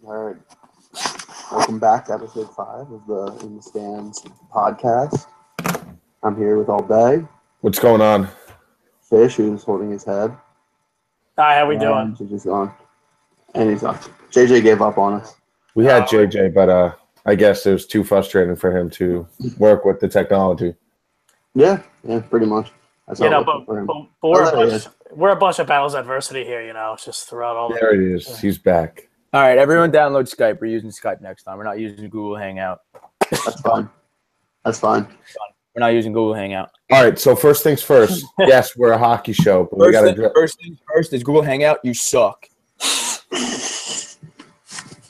All right. Welcome back to episode 5 of the In the Stands podcast. I'm here with All Day, What's going on? Fish, who's holding his head. Hi, how we and doing? JJ's gone. And he's gone. JJ gave up on us. We had JJ, but I guess it was too frustrating for him to work with the technology. Yeah, pretty much. That's You know, all but for him. we're a bunch of battles adversity here. You know, it's just throughout all. There he is. He's back. All right, everyone download Skype. We're using Skype next time. We're not using Google Hangout. That's fine. That's fine. We're not using Google Hangout. All right, so first things first. Yes, we're a hockey show, but First things first is Google Hangout. You suck.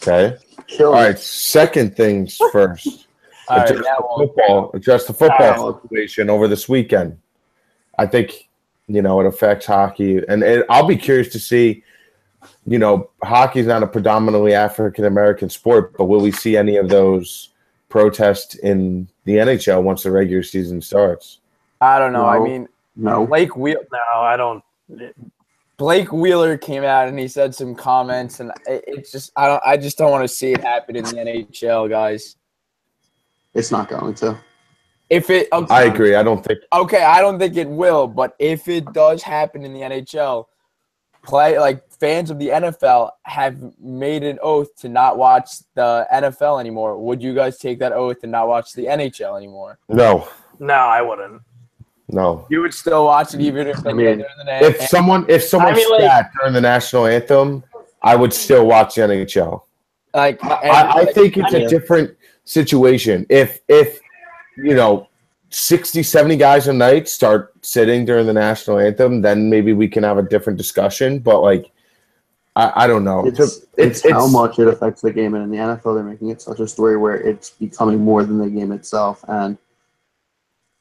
Okay. Kill All right, second things first. All right, Address the football situation over this weekend. I think, it affects hockey. And I'll be curious to see, hockey is not a predominantly African-American sport, but will we see any of those protests in the NHL once the regular season starts? I don't know. No. I mean, No. No, I don't. Blake Wheeler came out and he said some comments, and it's just I just don't want to see it happen in the NHL, guys. It's not going to. If it, okay, I agree. I don't think. Okay, I don't think it will, but if it does happen in the NHL, fans of the NFL have made an oath to not watch the NFL anymore. Would you guys take that oath and not watch the NHL anymore? No. No, I wouldn't. No. You would still watch it even if if someone sat during the national anthem, I would still watch the NHL. I think it's a different situation. If 60, 70 guys a night start sitting during the national anthem, then maybe we can have a different discussion. But I don't know. It's how much it affects the game, and in the NFL, they're making it such a story where it's becoming more than the game itself. And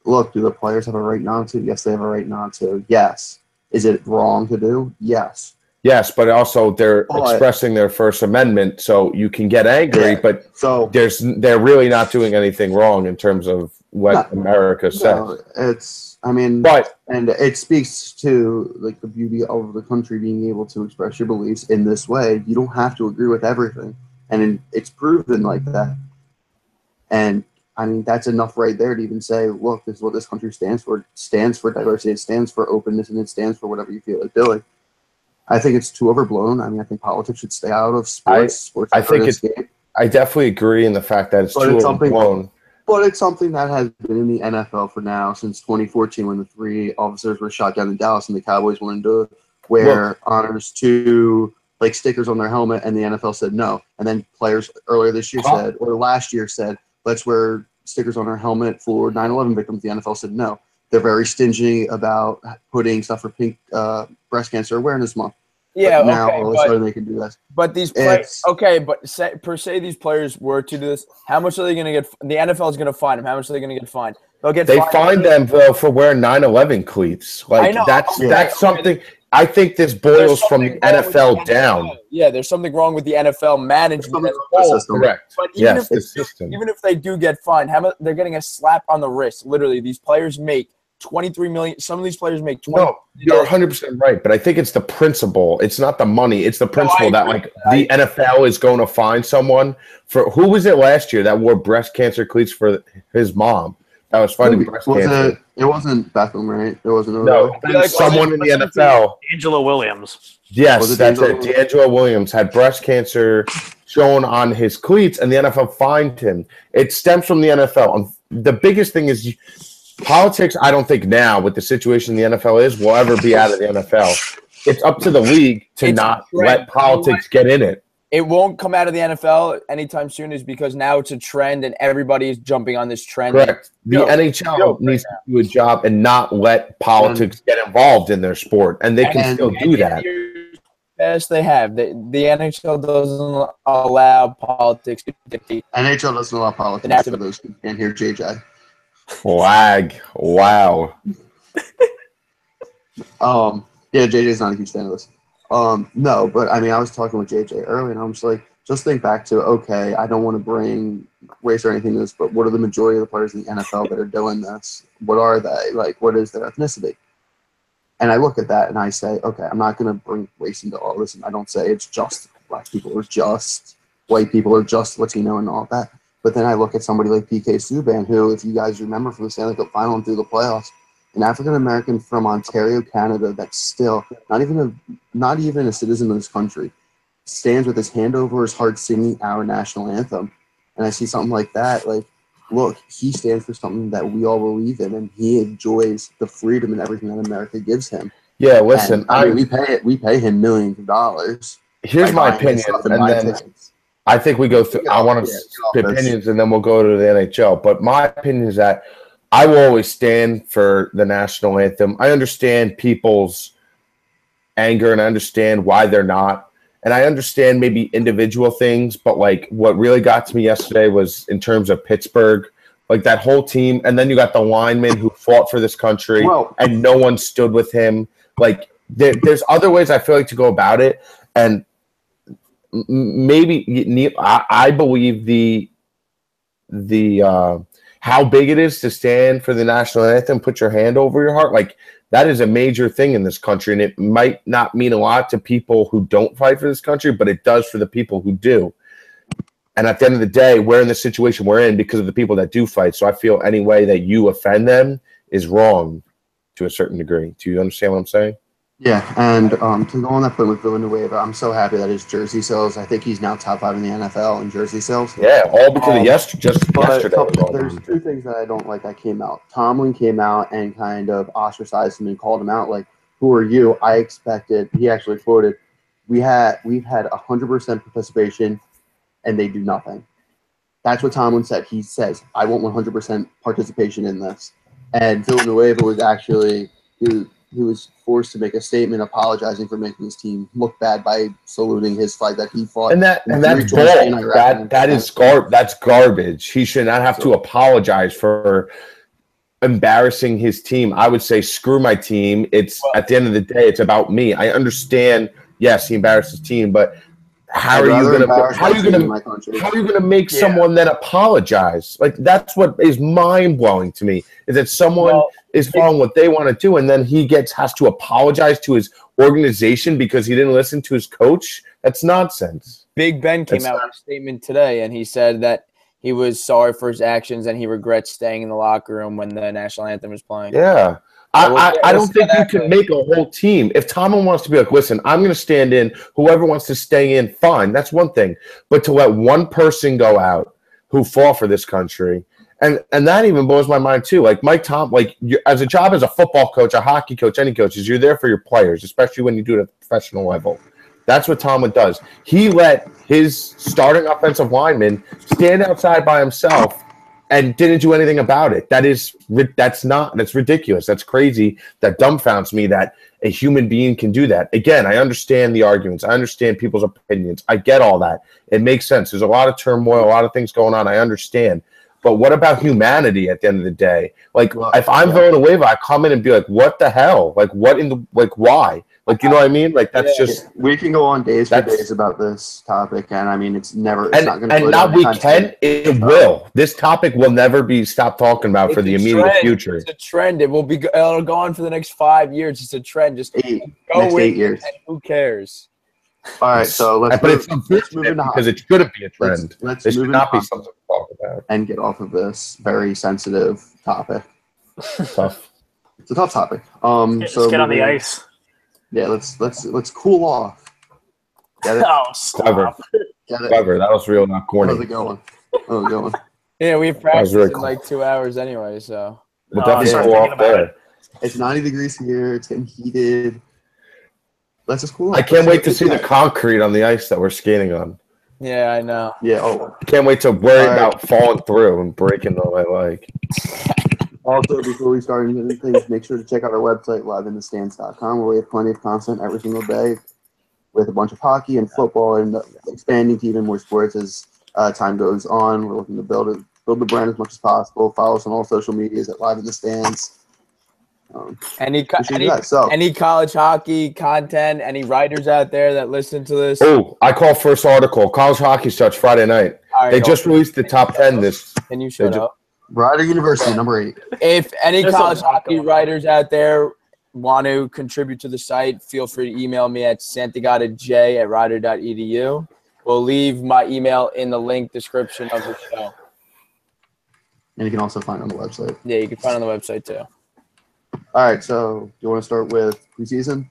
look, do the players have a right not to? Yes, they have a right not to. Yes. Is it wrong to do? Yes. Yes, but also they're expressing their First Amendment, so you can get angry, but they're really not doing anything wrong in terms of what America says. And it speaks to the beauty of the country being able to express your beliefs in this way. You don't have to agree with everything, and it's proven like that. And that's enough right there to even say, look, this is what this country stands for. It stands for diversity. It stands for openness, and it stands for whatever you feel like doing. I think it's too overblown. I think politics should stay out of sports. I definitely agree in the fact that it's too overblown. But it's something that has been in the NFL for now since 2014 when the 3 officers were shot down in Dallas and the Cowboys wanted to wear honors to stickers on their helmet, and the NFL said no. And then players earlier this year last year said, let's wear stickers on our helmet for 9/11 victims. The NFL said no. They're very stingy about putting stuff for pink breast cancer awareness month. Yeah, now all of a sudden they can do this. But these players, per se these players were to do this. How much are they going to get? The NFL is going to fine them. How much are they going to get fined? They fined them though for wearing 9/11 cleats. That's something. I think this boils from the NFL down. Yeah, there's something wrong with the NFL management as a whole. Correct. But even if they do get fined, they're getting a slap on the wrist. Literally, these players make $23 million. Some of these players make $20 million. No, you're 100% right, but I think it's the principle. It's not the money. It's the principle that the NFL is going to fine someone for. Who was it last year that wore breast cancer cleats for his mom? That was fighting breast cancer. It wasn't Beckham, right? It wasn't. Someone in the NFL. Angela Williams. Yes, that's it. D'Angelo Williams had breast cancer shown on his cleats, and the NFL fined him. It stems from the NFL. The biggest thing is politics. I don't think now, with the situation the NFL is, will ever be out of the NFL. It's up to the league to not let politics get in it. It won't come out of the NFL anytime soon is because now it's a trend and everybody is jumping on this trend. Correct. The NHL needs to do a job and not let politics get involved in their sport, and they can still do that. Yes, they have. The NHL doesn't allow politics to dictate. NHL doesn't allow politics for those who can't hear JJ. Flag. Wow. Yeah, JJ's not a huge fan of this. No, but I was talking with JJ earlier, and I'm just just think back to, okay, I don't want to bring race or anything to this, but what are the majority of the players in the NFL that are doing this? What are they? What is their ethnicity? And I look at that and I say, okay, I'm not going to bring race into all this, and I don't say it's just black people or just white people are just Latino and all that. But then I look at somebody like PK Subban, who, if you guys remember from the Stanley Cup Final and through the playoffs, an African American from Ontario, Canada, that's still not even a citizen of this country, stands with his hand over his heart singing our national anthem. And I see something like that, like, look, he stands for something that we all believe in, and he enjoys the freedom and everything that America gives him. Yeah, listen, and, we pay him millions of dollars. Here's my opinion, and then I think we go through. I want to spit opinions, and then we'll go to the NHL. But my opinion is that I will always stand for the national anthem. I understand people's anger, and I understand why they're not, and I understand maybe individual things. But like, what really got to me yesterday was in terms of Pittsburgh, like that whole team, and then you got the lineman who fought for this country, and no one stood with him. Like, there's other ways I feel like to go about it, and maybe I believe the how big it is to stand for the national anthem, put your hand over your heart, like that is a major thing in this country, and it might not mean a lot to people who don't fight for this country, but it does for the people who do. And at the end of the day, we're in the situation we're in because of the people that do fight. So I feel any way that you offend them is wrong to a certain degree. Do you understand what I'm saying? Yeah, and to go on that point with Villanueva, I'm so happy that his jersey sales, I think he's now top 5 in the NFL in jersey sales. Yeah, all because of yesterday. There's two things that I don't like that came out. Tomlin came out and kind of ostracized him and called him out like, who are you? I expected, he actually quoted, we've had 100% participation and they do nothing. That's what Tomlin said. He says, I want 100% participation in this. And Villanueva was actually, he was forced to make a statement apologizing for making his team look bad by saluting his flag that he fought. And that's bull. That's garbage. He should not have to apologize for embarrassing his team. I would say screw my team. It's at the end of the day, it's about me. I understand. Yes, he embarrassed his team, but how are you going to make someone then apologize? Like, that's what is mind blowing to me, is that someone is following what they want to do, and then he has to apologize to his organization because he didn't listen to his coach. That's nonsense. Big Ben came out with a statement today, and he said that he was sorry for his actions and he regrets staying in the locker room when the national anthem was playing. Yeah. I don't think you can make a whole team. If Tomlin wants to be like, listen, I'm going to stand in, whoever wants to stay in, fine. That's one thing. But to let one person go out who fought for this country, and that even blows my mind too. Like Mike Tom, like as a job as a football coach, a hockey coach, any coaches, you're there for your players, especially when you do it at the professional level. That's what Tomlin does. He let his starting offensive lineman stand outside by himself and didn't do anything about it. That's ridiculous. That's crazy. That dumbfounds me that a human being can do that. Again, I understand the arguments. I understand people's opinions. I get all that. It makes sense. There's a lot of turmoil, a lot of things going on. I understand. But what about humanity at the end of the day? Like, if I'm Villanueva, I come in and be like, what the hell? Like, why? Like, you know what I mean? Like, that's just... We can go on days for days about this topic, and I mean, it's not going to... And not we can, it will. This topic will never be stopped talking about for the immediate future. It's a trend. It'll go on for the next 5 years. It's a trend. Just next 8 years. Who cares? All right, so let's move into because it shouldn't be a trend. It should not be something to talk about. And get off of this very sensitive topic. Tough. It's a tough topic. Let's get on the ice. Yeah, let's cool off. Get it? Oh, stop. Clever. That was real, not corny. How's it going? Yeah, we have practiced in like 2 hours anyway, so. We'll definitely cool off there. It's 90 degrees here. It's getting heated. Let's just cool off. I can't wait to see the concrete on the ice that we're skating on. Yeah, I know. Yeah. I can't wait to worry about falling through and breaking the leg. Also, before we start into things, make sure to check out our website, liveinthestands.com, where we have plenty of content every single day with a bunch of hockey and football and expanding to even more sports as time goes on. We're looking to build the brand as much as possible. Follow us on all social medias at Live in the Stands. Any college hockey content, any writers out there that listen to this? Oh, I call first article. College hockey starts Friday night. They just released the top 10 this. Can you shut up? Rider University, number 8. If any college hockey writers out there want to contribute to the site, feel free to email me at santagattaj@rider.edu. We'll leave my email in the link description of the show. And you can also find it on the website. Yeah, you can find it on the website too. All right, so do you want to start with preseason?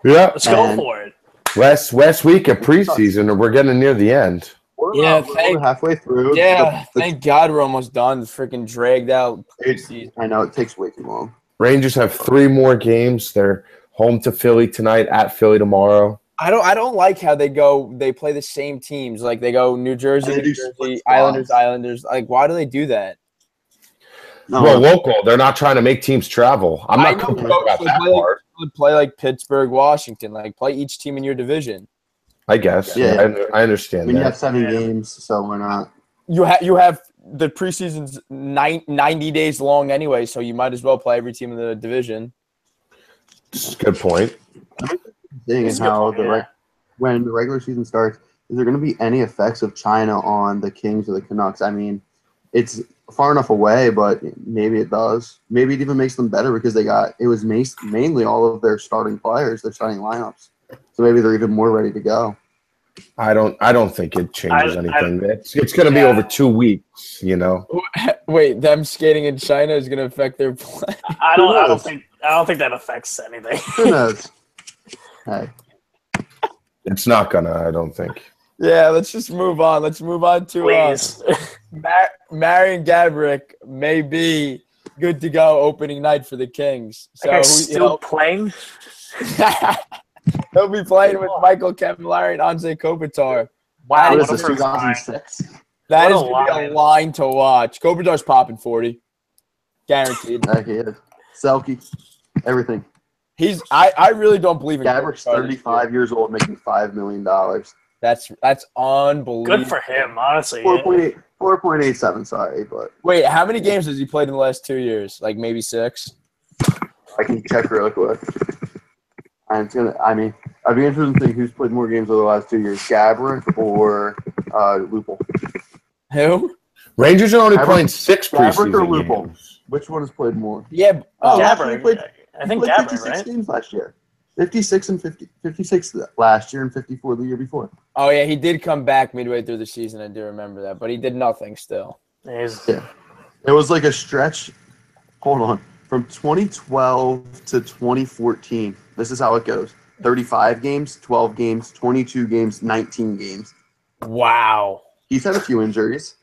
Yeah. Let's go for it. Last week of preseason, and we're getting near the end. We're halfway through. Yeah, thank God we're almost done. It's freaking dragged out. I know, it takes way too long. Rangers have 3 more games. They're home to Philly tonight, at Philly tomorrow. I don't like how they play the same teams. Like they go New Jersey, New Jersey, Islanders. Like, why do they do that? No, Well, local. They're not trying to make teams travel. I'm not complaining about that part. Play like Pittsburgh, Washington. Like play each team in your division. I guess. Yeah, I understand that. You have 7 games, so we're not. You have the preseason's 90 days long anyway, so you might as well play every team in the division. Good point. Thing is how when the regular season starts, is there going to be any effects of China on the Kings or the Canucks? I mean, it's far enough away, but maybe it does. Maybe it even makes them better because it was mainly all of their starting players, their starting lineups. So maybe they're even more ready to go. I don't think it changes anything. It's going to be over 2 weeks, you know. Wait, them skating in China is going to affect their play? I don't think that affects anything. Who knows? Hey. It's not gonna, I don't think. Yeah, let's just move on. Let's move on to Marian Gaborik may be good to go opening night for the Kings. So still playing? He'll be playing with Michael Camilleri and Anze Kopitar. Wow, what is this, 2006? That is going to be a line to watch. Kopitar's popping 40. Guaranteed. Heck, he is. Selke, everything. I really don't believe in Gaborik's 35 years old, making $5 million. That's unbelievable. Good for him, honestly. 4.87. Sorry, but wait, how many games has he played in the last 2 years? Like maybe 6. I can check really quick. And I'd be interested in seeing who's played more games over the last 2 years, Gaborik or Lupul. Who? Rangers are only playing 6 preseason Gaborik or Lupul? games. Which one has played more? Yeah, Gaborik. I think Gaborik, 56 right? games last year. 56 last year and 54 the year before. Oh, yeah, he did come back midway through the season. I do remember that. But he did nothing still. Yeah. It was like a stretch. Hold on. From 2012 to 2014. This is how it goes. 35 games, 12 games, 22 games, 19 games. Wow. He's had a few injuries.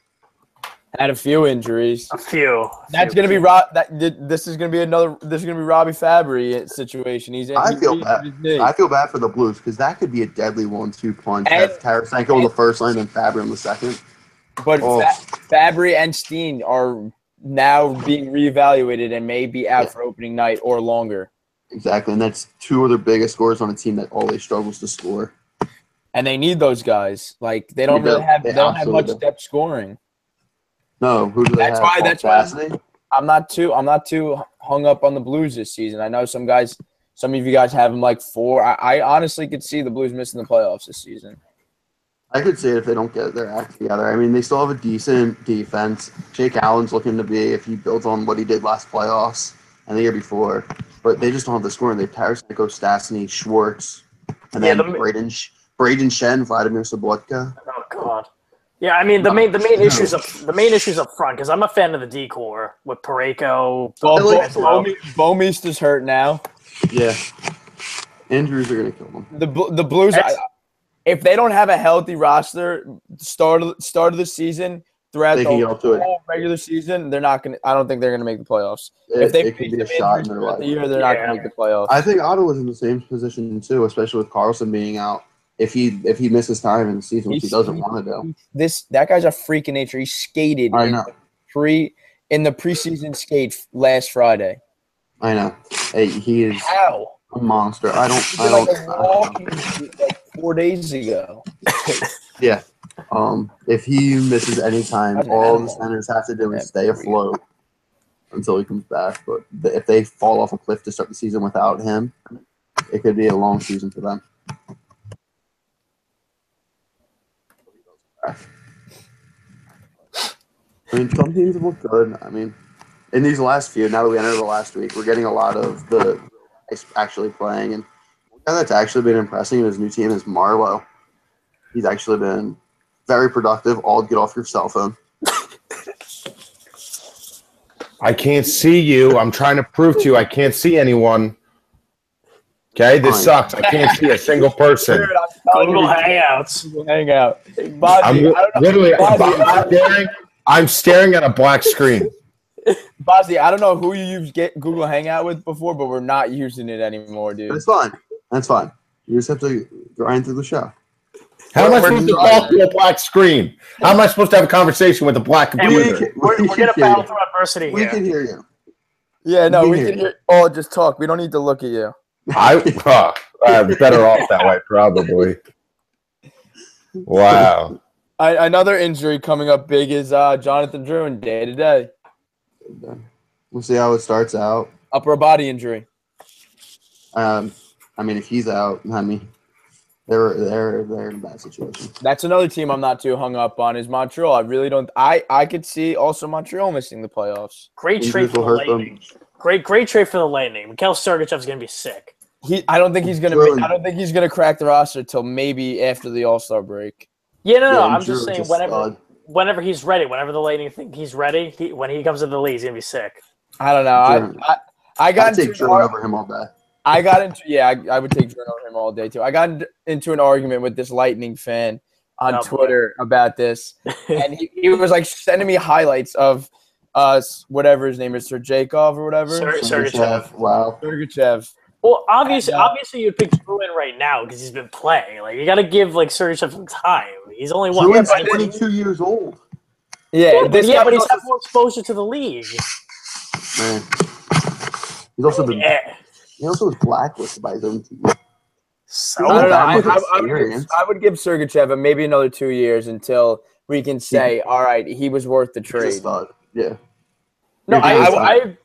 Had a few injuries. A few. That's going to be this is going to be Robbie Fabry situation. I feel bad for the Blues because that could be a deadly 1-2 punch. Have Tarasenko on the first line and Fabry on the second. But Fabry and Steen are now being reevaluated and may be out for opening night or longer. Exactly, and that's 2 of their biggest scorers on a team that always struggles to score. And they need those guys. Like they don't have much depth scoring. No, who do they have? That's why I'm not too hung up on the Blues this season. I know some of you guys have them like 4. I honestly could see the Blues missing the playoffs this season. I could see it if they don't get their act together. I mean, they still have a decent defense. Jake Allen's looking to be, if he builds on what he did last playoffs and the year before, but they just don't have the scoring. They have Tarasenko, Stastny, Schwartz, and then Braden Shen, Vladimir Sobotka. Oh God. Yeah, I mean the main issues up front because I'm a fan of the decor with Parayko. Bouwmeester's hurt now. Yeah, injuries are gonna kill them. The Blues, if they don't have a healthy roster start of the season throughout the whole regular season, they're not gonna. I don't think they're gonna make the playoffs. If they could be a shot in their life. The year, they're not gonna make the playoffs. I think Ottawa's in the same position too, especially with Carlson being out. If he misses time in the season, which he doesn't want to do. That guy's a freak of nature. He skated in the preseason skate last Friday. I know. He is a monster. I don't. Like 4 days ago. Yeah. If he misses any time, all the centers have to do is stay afloat until he comes back. But if they fall off a cliff to start the season without him, it could be a long season for them. I mean, some teams have looked good. I mean, in these last few, now that we enter the last week, we're getting a lot of the guys actually playing. And one guy that's actually been impressing in his new team is Marlowe. He's actually been very productive. All get off your cell phone. I can't see you. I'm trying to prove to you I can't see anyone. Okay, this sucks. I can't see a single person. Dude, I'm telling Google you, Hangouts. Google Hangout. I'm Bozzy, I don't know. literally Bozzy, I'm staring at a black screen. Bozzy, I don't know who you used Google Hangout with before, but we're not using it anymore, dude. That's fine. That's fine. You just have to grind through the show. How am I supposed to talk to a black screen? How am I supposed to have a conversation with a black computer? We're going to battle through adversity We here. can hear you. Yeah, no, we hear can you. hear. Oh, just talk. We don't need to look at you. I'm better off that way, probably. Wow. Another injury coming up big is Jonathan Druin, day to day. We'll see how it starts out. Upper body injury. I mean, if he's out, I mean, they're in a bad situation. That's another team I'm not too hung up on is Montreal. I really don't. I could see also Montreal missing the playoffs. Great trade for the Lightning. Great trade for the Lightning. Mikhail Sergachev's going to be sick. I don't think he's gonna crack the roster till maybe after the All-Star break. Yeah, no. I'm just saying whenever he's ready, whenever the Lightning think he's ready, when he comes to the league, he's gonna be sick. I don't know. I got take Druin over him all day. I would take Druin over him all day too. I got into an argument with this Lightning fan on Twitter about this, and he was like sending me highlights of whatever his name is, Sergachev or whatever. Sergachev. Wow. Sergachev. Well, obviously, you'd pick Druin right now because he's been playing. Like, you got to give Sergachev some time. He's only 22 years old. Yeah, but he's had more exposure to the league. Man, he's also been. He also was blacklisted by his own team. So I don't know. I would give Sergachev maybe another 2 years until we can say, all right, he was worth the trade. Yeah. No, all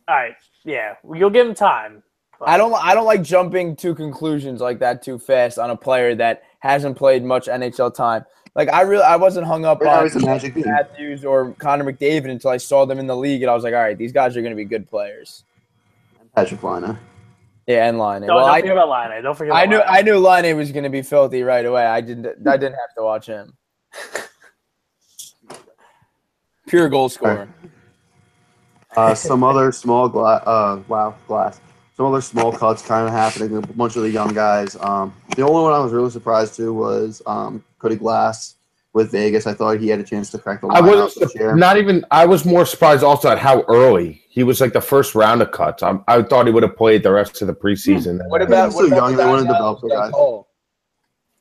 right. Yeah, you'll give him time. But I don't like jumping to conclusions like that too fast on a player that hasn't played much NHL time. Like I wasn't hung up on Matthews or Connor McDavid until I saw them in the league, and I was like, all right, these guys are going to be good players. Patrick Laine. Yeah, and Laine. Don't forget about Laine. Don't forget. I knew Laine was going to be filthy right away. I didn't have to watch him. Pure goal scorer. Some other small Some other small cuts kind of happening. A bunch of the young guys. The only one I was really surprised to was Cody Glass with Vegas. I thought he had a chance to crack the line. I was more surprised also at how early he was. Like the first round of cuts. I thought he would have played the rest of the preseason. What about so young? They want to develop the guys.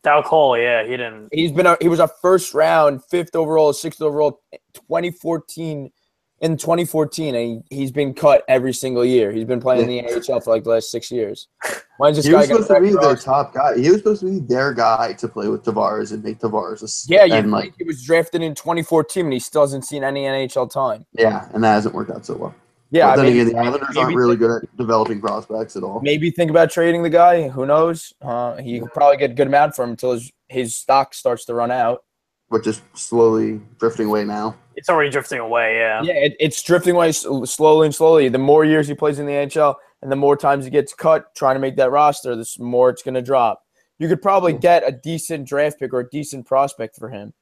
Dal Cole, yeah, he didn't. He was a first round, 5th overall, 6th overall, 2014. In 2014, and he's been cut every single year. He's been playing in the NHL for like the last 6 years. When's this he guy was supposed to be their top guy. He was supposed to be their guy to play with Tavares and make Tavares. He was drafted in 2014, and he still hasn't seen any NHL time. Yeah, and that hasn't worked out so well. Yeah, but then again, the Islanders aren't really good at developing prospects at all. Maybe think about trading the guy. Who knows? He could probably get a good amount for him until his stock starts to run out. Which is slowly drifting away now. It's already drifting away, yeah. Yeah, it's drifting away slowly and slowly. The more years he plays in the NHL and the more times he gets cut trying to make that roster, the more it's going to drop. You could probably get a decent draft pick or a decent prospect for him.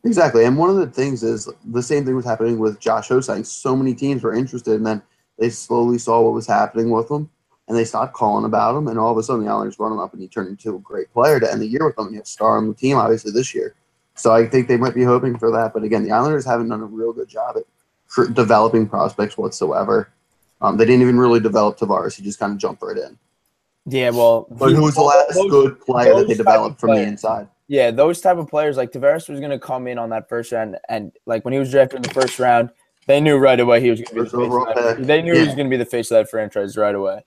Exactly, and one of the things is the same thing was happening with Josh Osang. So many teams were interested, and then they slowly saw what was happening with him, and they stopped calling about him, and all of a sudden the Islanders brought him up, and he turned into a great player to end the year with them. He had a star on the team, obviously, this year. So I think they might be hoping for that. But again, the Islanders haven't done a real good job at developing prospects whatsoever. They didn't even really develop Tavares. He just kind of jumped right in. Yeah, well. But who was the last good player that they developed from the inside? Yeah, those type of players, like Tavares was going to come in on that first round. And like when he was drafted in the first round, they knew right away he was going to be the face of that. They knew he was going to be the face of that franchise right away.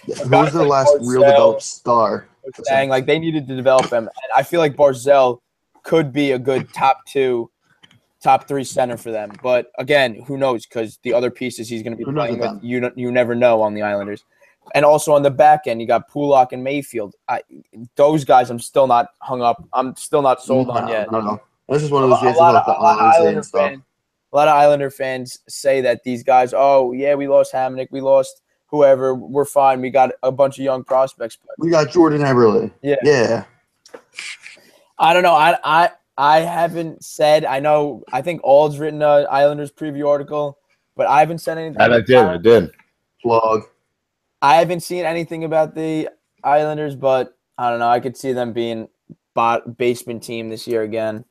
Yeah. Who was their last real developed star? Saying, like, they needed to develop him. And I feel like Barzal could be a good top 3 center for them. But again, who knows? Because the other pieces he's going to be playing with, you never know on the Islanders. And also on the back end, you got Pulak and Mayfield. Those guys, I'm still not hung up. I'm still not sold on yet. No. This is one of those a lot of Islander fans say that these guys, oh yeah, we lost Hamonic, we lost whoever, we're fine. We got a bunch of young prospects. But we got Jordan Eberle. Yeah. I don't know. I haven't said. I think Ald's written an Islanders preview article, but I haven't said anything. I did. Plug. I haven't seen anything about the Islanders, but I don't know. I could see them being basement team this year again.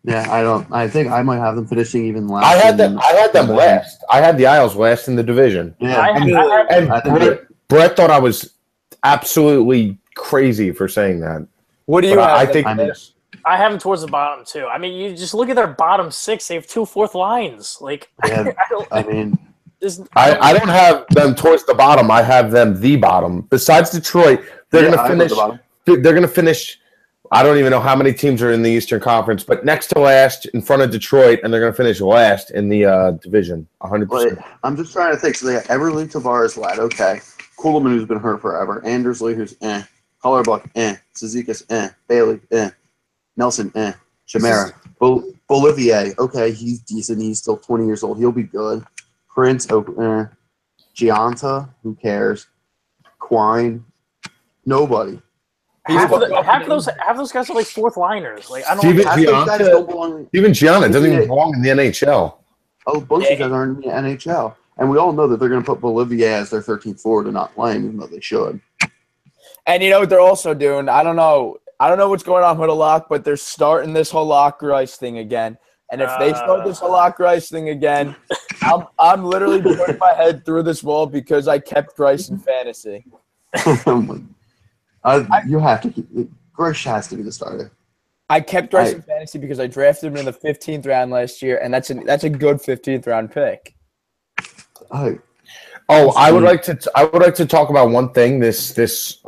Yeah, I think I might have them finishing even last. I had them last. I had the Isles last in the division. Yeah, Brett thought I was absolutely crazy for saying that. What do you have? I think I have them towards the bottom too. I mean, you just look at their bottom six; they have 2 fourth lines. Like, yeah, I don't have them towards the bottom. I have them the bottom. Besides Detroit, they're going to finish. They're going to finish. I don't even know how many teams are in the Eastern Conference, but next to last in front of Detroit, and they're going to finish last in the division. 100%. I'm just trying to think. So they got Everly, Tavares, Ladd. Okay, Kuhlman, who's been hurt forever. Andersley, who's Hollerbuck, Cizikas, Bailey, Nelson, Chimera, Bolivier. Okay, he's decent. He's still 20 years old. He'll be good. Prince, Gianta, who cares? Quine, nobody. Half of those guys are like fourth liners. Like, I don't. Even Gianna doesn't even belong in the NHL. Oh, both of these guys aren't in the NHL, and we all know that they're going to put Bolivier as their 13th forward and not playing, even though they should. And you know what they're also doing? I don't know what's going on with Halak, but they're starting this Halak Rice thing again. And if they start this Halak Rice thing again, I'm literally putting my head through this wall because I kept Rice in fantasy. You have to keep Rice has to be the starter. I kept Rice in fantasy because I drafted him in the 15th round last year, and that's a good 15th round pick. I would like to talk about one thing. This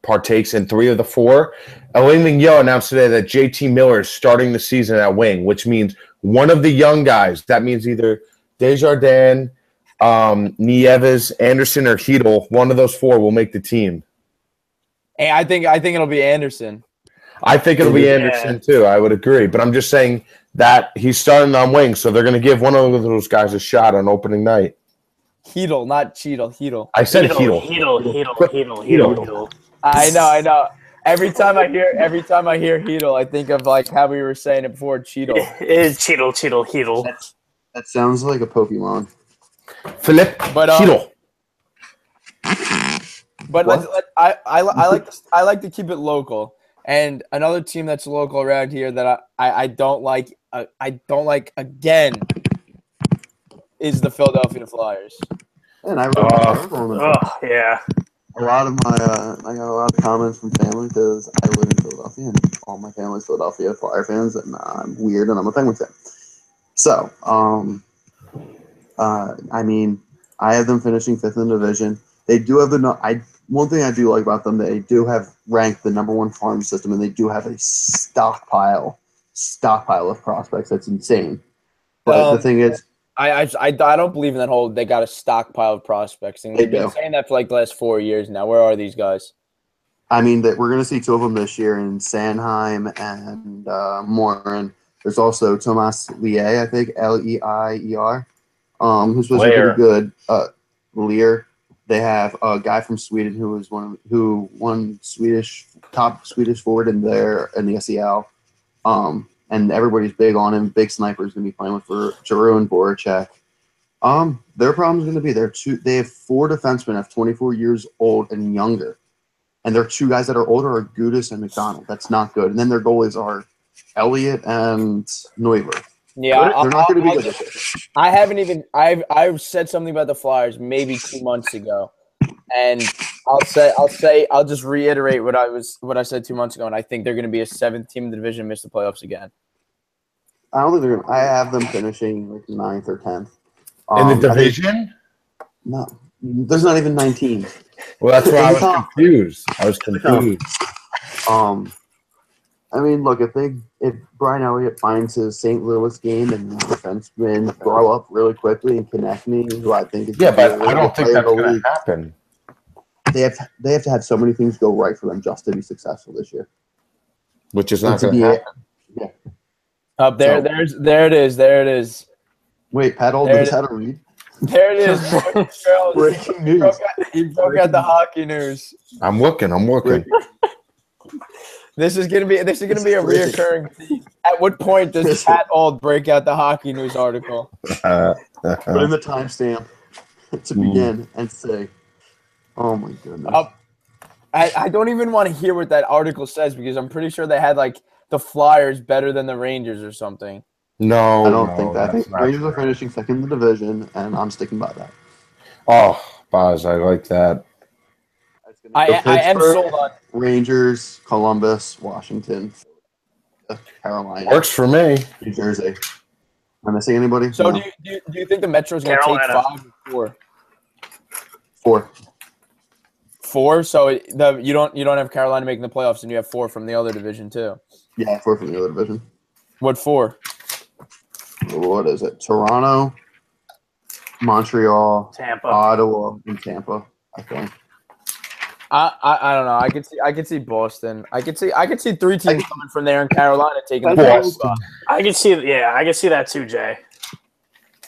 partakes in 3 of the 4. Alain Vigneault announced today that JT Miller is starting the season at wing, which means one of the young guys. That means either Desjardins, Nieves, Anderson, or Hedel. One of those 4 will make the team. Hey, I think it'll be Anderson. I think it'll be Anderson too. I would agree, but I'm just saying that he's starting on wing, so they're going to give one of those guys a shot on opening night. Hedel, not Cheadle. Hedel. I said Hedel. Hedel. I know. Every time I hear Hedel, I think of like how we were saying it before, Cheadle. It is Cheadle, Hedel. That sounds like a Pokemon. Philip Hedel. But I like to keep it local. And another team that's local around here that I don't like again is the Philadelphia Flyers. And I yeah. A lot of my I got a lot of comments from family because I live in Philadelphia and all my family's Philadelphia Flyer fans, and I'm weird and I'm a Penguins fan. So, I mean, I have them finishing 5th in the division. They do have one thing I do like about them, they do have ranked the #1 farm system, and they do have a stockpile of prospects. That's insane. But the thing is, I don't believe in that whole they got a stockpile of prospects thing. They've been saying that for like the last 4 years now. Where are these guys? I mean, that we're going to see 2 of them this year in Sanheim and Morin. There's also Tomas Leier, I think, Leier, who's supposed to be pretty good. Lear. They have a guy from Sweden who won top Swedish forward in the SEL. And everybody's big on him. Big sniper is going to be playing with for Giroux and Voracek. Their problem is going to be they have 4 defensemen of 24 years old and younger. And their 2 guys that are older are Gudis and McDonald. That's not good. And then their goalies are Elliott and Neuber. Yeah, they're not going to be good. I've said something about the Flyers maybe 2 months ago, and I'll just reiterate what I said 2 months ago, and I think they're going to be a 7th team in the division and miss the playoffs again. I don't think they're going to. I have them finishing like 9th or 10th. In the division? No. There's not even 9 teams. Well, that's why I was confused. I mean, look, if Brian Elliott finds his St. Louis game and defensemen grow up really quickly and connect me, who I think is but I don't think that's going to happen. They have to have so many things go right for them just to be successful this year. Which is not going to happen. Yeah. Up there, there it is. Wait, Pat Old knows how to read. There it is. Breaking news. He broke out the hockey news. I'm looking. This is gonna be a reoccurring theme. At what point does Pat Ald break out the hockey news article? Put in the timestamp to begin and say, "Oh my goodness." I don't even want to hear what that article says because I'm pretty sure they had like the Flyers better than the Rangers or something. No, I don't think that. I think that's not Rangers true. are finishing second in the division, and I'm sticking by that. Oh, Boz, I like that. I am Pittsburgh, sold on. Rangers, Columbus, Washington, Carolina. Works for me. New Jersey. Am I missing anybody? So No. do you think the Metro's going to take Carolina. 5 or 4? 4? So you don't have Carolina making the playoffs, and you have 4 from the other division too. Yeah, 4 from the other division. What 4? What is it? Toronto, Montreal, Tampa. Ottawa, and Tampa, I think. I don't know. I could see Boston. I could see 3 teams coming from there, and Carolina taking the Boston. spot. I can see that too, Jay.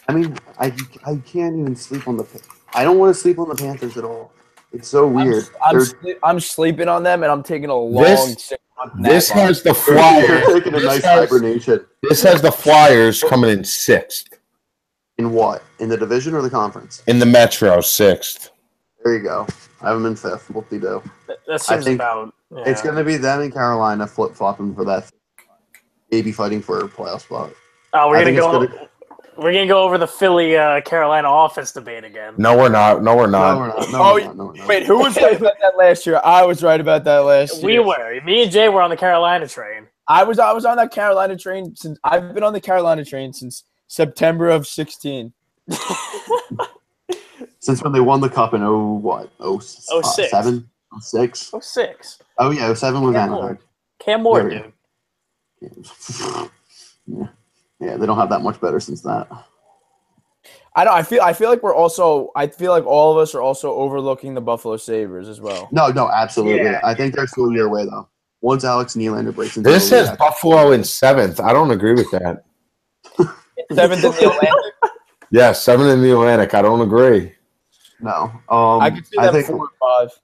I mean, I can't even sleep on the. I don't want to sleep on the Panthers at all. It's so weird. I'm sleeping on them, and I'm taking a long 6-month nap. This has the They're Flyers. taking a nice hibernation. This has the Flyers coming in 6th. In what? In the division or the conference? In the Metro, 6th. There you go. I have them in 5th. Whoop-de-doo. That seems think about. Yeah. It's going to be them and Carolina flip-flopping for that. Maybe fighting for a playoff spot. Oh, I think it's gonna- we're gonna go over the Philly Carolina offense debate again. No, we're not. No, we're not. Oh, we're not. Wait, who was right about that last year? I was right about that last We year. were. Me and Jay were on the Carolina train. I was on that Carolina train since I've been on the Carolina train since September of 2016. Since when they won the cup in 06. 07? 06? 06. Oh, yeah, 07 was Cam Anaheim. Moore. Cam Moore, There we dude. Yeah, they don't have that much better since that. I feel like all of us are also overlooking the Buffalo Sabres as well. No, absolutely. Yeah. I think they're still a year away, though. Once Alex Nylander breaks into This the league, says Buffalo in 7th. I don't agree with that. 7th in the Atlantic. Yeah, 7 in the Atlantic. I don't agree. No. I could see them think, 4 or 5.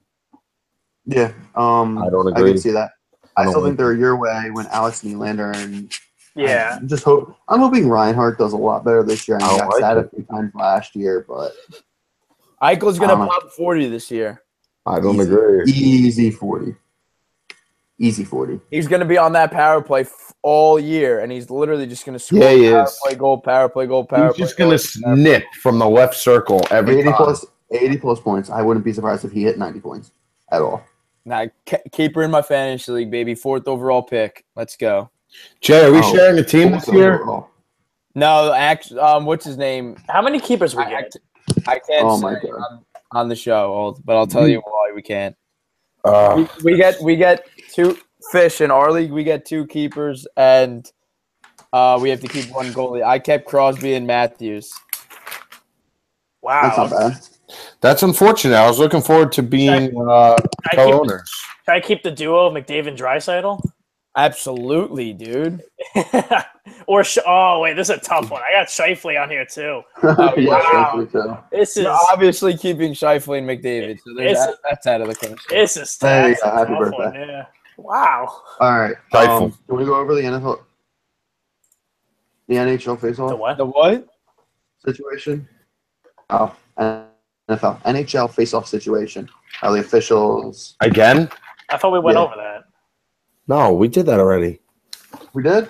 Yeah. I don't I agree. can see that. I I don't still like think they're a year away when Alex Nylander and Yeah. I'm hoping Reinhardt does a lot better this year. I I mean, don't got like sad it. a few times last year, but Eichel's gonna I don't know. pop 40 this year. I don't easy, agree. Easy 40. Easy 40. He's gonna be on that power play all year, and he's literally just gonna score Yeah, he power is. play goal, power play goal, power He's play. just going to snip from the left circle every 80 time. 80 plus points. I wouldn't be surprised if he hit 90 points at all. Nah, keeper in my fantasy league, baby. 4th overall pick. Let's go. Jay, are we Oh, sharing a team this year? overall. No, what's his name? How many keepers we I get? can't Oh my say God. on the show, but I'll tell you why we can't. Uh, We get 2 fish in our league. We get 2 keepers, and we have to keep 1 goalie. I kept Crosby and Matthews. That's not Wow. bad. that's unfortunate. I was looking forward to being I keep, co-owners. Can I keep the duo of McDavid and Draisaitl? Absolutely, dude. Or oh wait, this is a tough one. I got Shifley on here too. Yeah, wow. definitely so. This is You're obviously keeping Shifley and McDavid, so that's out of the question. this is Hey, that's a happy tough birthday. one. Yeah. Wow. All right. Trifle. Can we go over the NFL, the NHL faceoff The what? The what? situation? Oh, NFL, NHL faceoff situation. How the officials. Again? I thought we went Yeah. over that. No, we did that already. We did?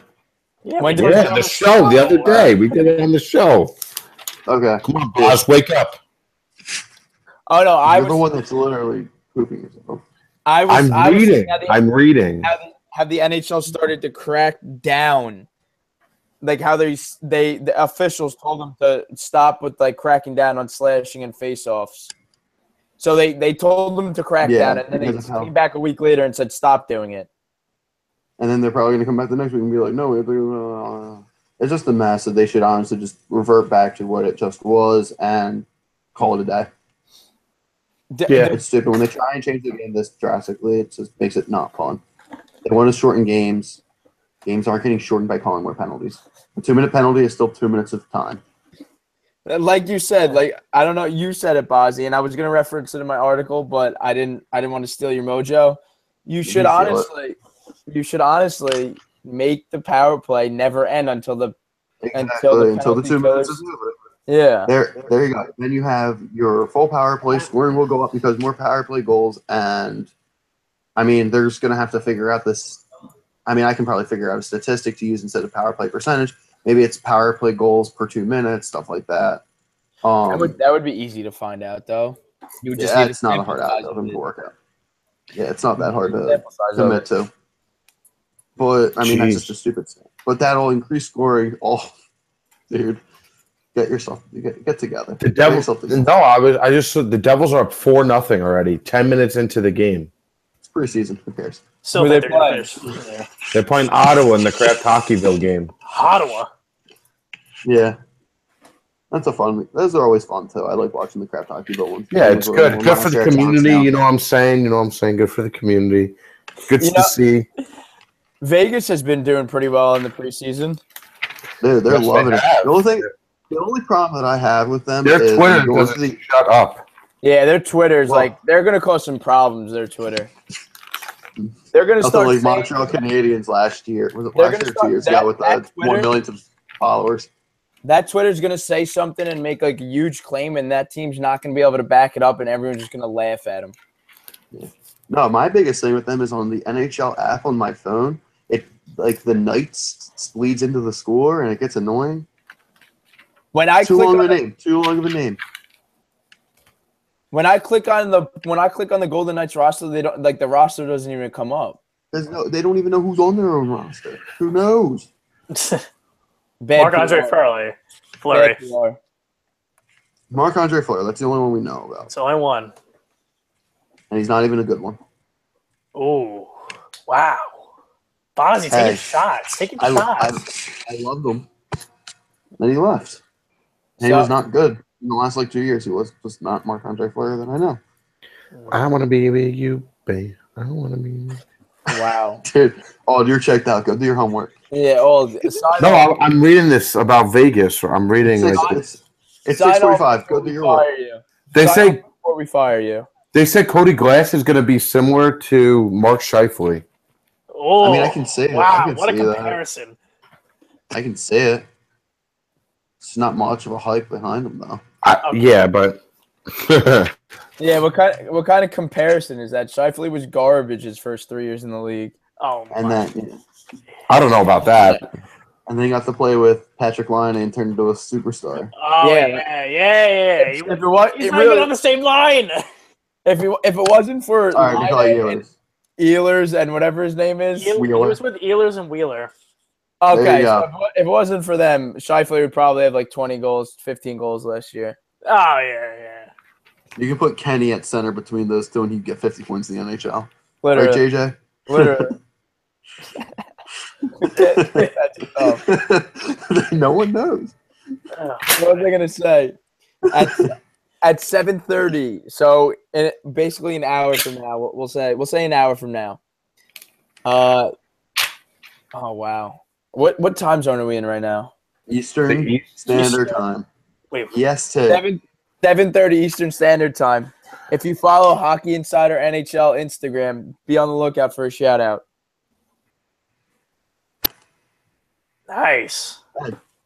Yeah, When we did did Yeah, it on the show the other day. We did it on the show. Okay. Come on, boss, wake up. Oh no, I You're the was one that's literally pooping yourself. I'm reading. saying how the- I'm reading. have the NHL started to crack down, like how the officials told them to stop with like cracking down on slashing and face-offs. So they told them to crack Yeah, down, and then because of they how- came back a week later and said stop doing it. And then they're probably going to come back the next week and be like, no, we have it's just a mess that they should honestly just revert back to what it just was and call it a day. Yeah. It's stupid. When they try and change the game this drastically, it just makes it not fun. They want to shorten games. Games aren't getting shortened by calling more penalties. A 2-minute penalty is still 2 minutes of time. Like you said, like I don't know, you said it, Bozzy, and I was gonna reference it in my article, but I didn't want to steal your mojo. You should steal it. honestly, you should honestly make the power play never end until the until the 2 minutes killers. is over. Yeah. There you go. Then you have your full power play. Scoring will go up because more power play goals. And, I mean, they're just going to have to figure out this. I mean, I can probably figure out a statistic to use instead of power play percentage. Maybe it's power play goals per 2 minutes, stuff like that. That would be easy to find out, though. You would just need it's not a hard algorithm to work out. Yeah, it's not that hard to commit to. But, I mean, that's just a stupid thing. But that'll increase scoring. Oh, dude. Get together. The Devils. No, I just the Devils are up 4-0 already. 10 minutes into the game. It's preseason. Who cares? So they're playing? They're playing Ottawa in the Kraft Hockeyville game. Ottawa. Yeah, that's a fun. Those are always fun too. I like watching the Kraft Hockeyville ones. Yeah, it's good. Good for the community. You know what I'm saying? Good for the community. Good to see. Vegas has been doing pretty well in the preseason. They're loving it. The only problem that I have with them their is Twitter doesn't shut up. Yeah, their Twitter's they're going to cause some problems. Their Twitter. They're going to start like Montreal Canadiens last year. Was it last year or 2 years ago with 1 million followers? That Twitter's going to say something and make like a huge claim, and that team's not going to be able to back it up, and everyone's just going to laugh at them. Yeah. No, my biggest thing with them is on the NHL app on my phone. It like the Knights bleeds into the score, and it gets annoying. Too long of a name. When I click on the Golden Knights roster, they don't the roster doesn't even come up. They don't even know who's on their own roster. Who knows? Marc-Andre Fleury. Marc-Andre Fleury. That's the only one we know about. It's the only one. And he's not even a good one. Oh, wow. Bozzy taking shots. I loved him. Then he left. And he was not good. In the last 2 years, he was just not Marc-Andre Fleury that I know. I want to be with you, babe. I want to be. Wow. Dude, you're checked out. Go do your homework. Yeah. No, I'm reading this about Vegas. I'm reading it's 6:45. Go do your work. They say before we fire you. They said Cody Glass is going to be similar to Mark Scheifele. Oh, I mean, I can say it. Wow, what a comparison. I can say it. It's not much of a hype behind him, though. Yeah, but yeah. What kind of comparison is that? Scheifele was garbage his first 3 years in the league. Oh, and my. I don't know about that. And then he got to play with Patrick Laine and turned into a superstar. Oh yeah. He's not even on the same line. If it wasn't for Ehlers and whatever his name is, he was with Ehlers and Wheeler. Okay, so if it wasn't for them, Scheifele would probably have 20 goals, 15 goals last year. Oh, yeah. You can put Kenny at center between those two, and he'd get 50 points in the NHL. Literally. Right, JJ? Literally. No one knows. What was I going to say? At 7:30, so basically an hour from now, we'll say an hour from now. Oh, wow. What time zone are we in right now? Eastern Standard Time. Wait. Yes, 7:30 Eastern Standard Time. If you follow Hockey Insider NHL Instagram, be on the lookout for a shout out. Nice.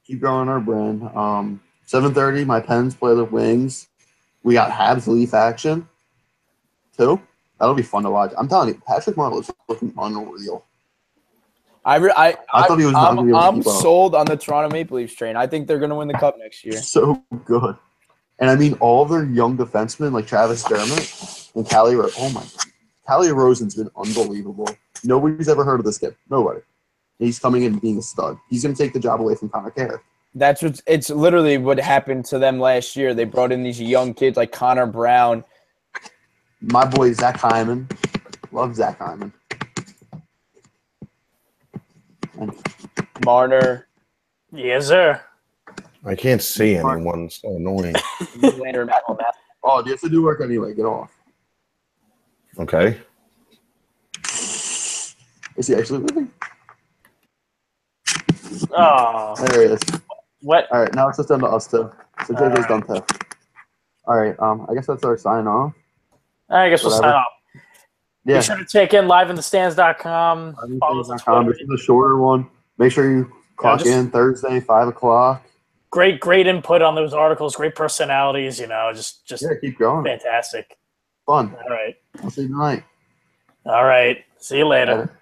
Keep growing our brand. 7:30, my Pens play the Wings. We got Habs Leaf action too. That'll be fun to watch. I'm telling you, Patrick Marleau is looking unreal. I thought he was not going to be able to keep up. I'm sold on the Toronto Maple Leafs train. I think they're going to win the Cup next year. So good. And I mean, all their young defensemen like Travis Dermott and Calle Rosen's been unbelievable. Nobody's ever heard of this kid. Nobody. He's coming in being a stud. He's going to take the job away from Connor Carey. It's literally what happened to them last year. They brought in these young kids like Connor Brown. My boy Zach Hyman. Love Zach Hyman. Marner. Yes, sir. I can't see anyone. It's so annoying. Oh, you have to do work anyway. Get off. Okay. Is he actually moving? Oh. There he is. What? All right, now it's just down to us two. So JJ's done too. All right, I guess that's our sign off. I guess we'll sign off. Yeah. Be sure to check in liveinthestands.com. Follow us on Twitter. This is a shorter one. Make sure you clock in Thursday, 5 o'clock. Great input on those articles. Great personalities. Just keep going. Fantastic. Fun. All right. I'll see you tonight. All right. See you later.